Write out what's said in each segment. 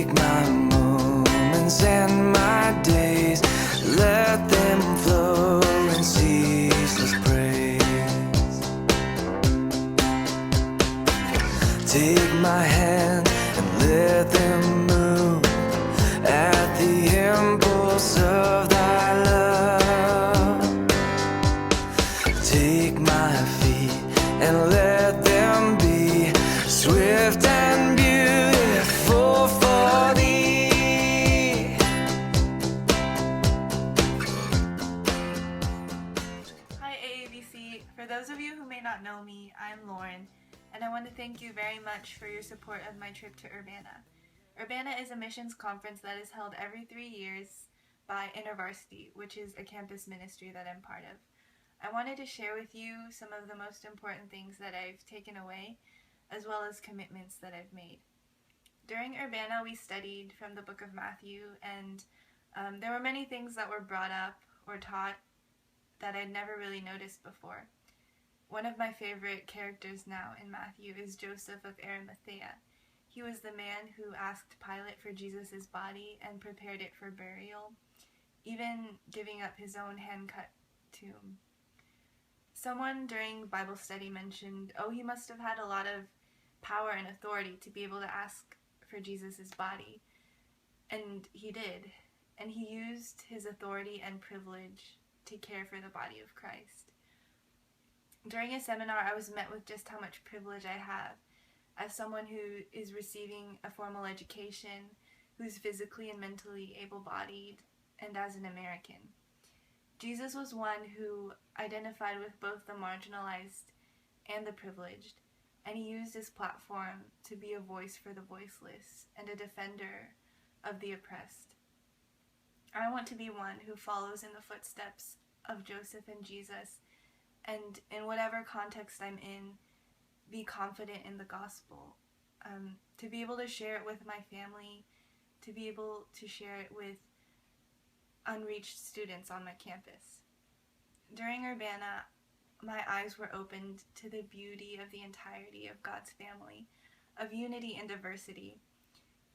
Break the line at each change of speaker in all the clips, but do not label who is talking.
Take my moments and my days, let them flow in ceaseless praise. Take my hand and let them move at the impulse of thy love. Take my feet and let them be swift and beautiful for thee.
Hi AABC. For those of you who may not know me, I'm Lauren, and I want to thank you very much for your support of my trip to Urbana. Urbana is a missions conference that is held every 3 years by InterVarsity, which is a campus ministry that I'm part of. I wanted to share with you some of the most important things that I've taken away, as well as commitments that I've made. During Urbana, we studied from the book of Matthew, and there were many things that were brought up or taught that I'd never really noticed before. One of my favorite characters now in Matthew is Joseph of Arimathea. He was the man who asked Pilate for Jesus' body and prepared it for burial, even giving up his own hand-cut tomb. Someone during Bible study mentioned, he must have had a lot of power and authority to be able to ask for Jesus' body. And he did. And he used his authority and privilege to care for the body of Christ. During a seminar, I was met with just how much privilege I have as someone who is receiving a formal education, who's physically and mentally able-bodied, and as an American. Jesus was one who identified with both the marginalized and the privileged, and he used his platform to be a voice for the voiceless and a defender of the oppressed. I want to be one who follows in the footsteps of Joseph and Jesus, and in whatever context I'm in, be confident in the gospel, to be able to share it with my family, to be able to share it with unreached students on my campus. During Urbana, my eyes were opened to the beauty of the entirety of God's family, of unity and diversity.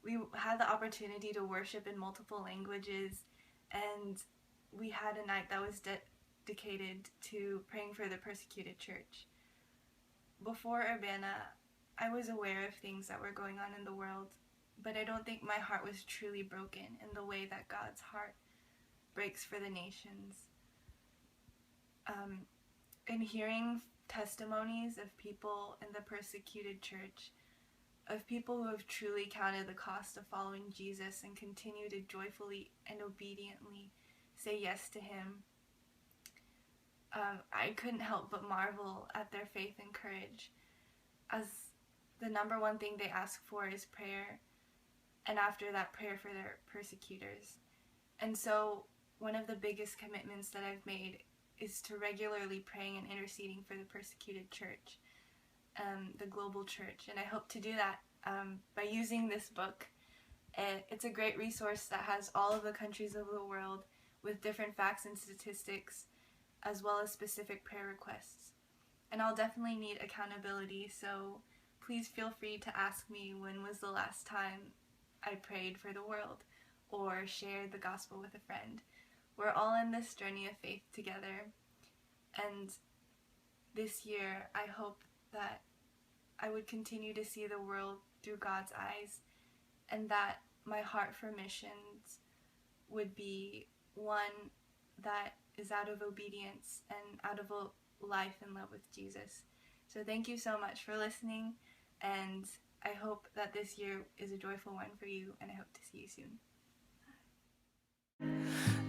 We had the opportunity to worship in multiple languages, and we had a night that was dedicated to praying for the persecuted church. Before Urbana, I was aware of things that were going on in the world, but I don't think my heart was truly broken in the way that God's heart breaks for the nations. In hearing testimonies of people in the persecuted church, of people who have truly counted the cost of following Jesus and continue to joyfully and obediently say yes to him, I couldn't help but marvel at their faith and courage, as the number one thing they ask for is prayer, and after that, prayer for their persecutors. And so one of the biggest commitments that I've made is to regularly praying and interceding for the persecuted church, the global church, and I hope to do that by using this book. It's a great resource that has all of the countries of the world with different facts and statistics, as well as specific prayer requests. And I'll definitely need accountability, so please feel free to ask me when was the last time I prayed for the world or shared the gospel with a friend. We're all in this journey of faith together, and this year I hope that I would continue to see the world through God's eyes, and that my heart for missions would be one that is out of obedience and out of a life in love with Jesus. So thank you so much for listening, and I hope that this year is a joyful one for you, and I hope to see you soon.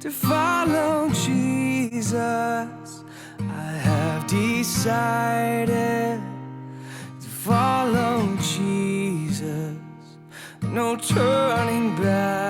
To follow Jesus, I have decided to follow Jesus, no turning back.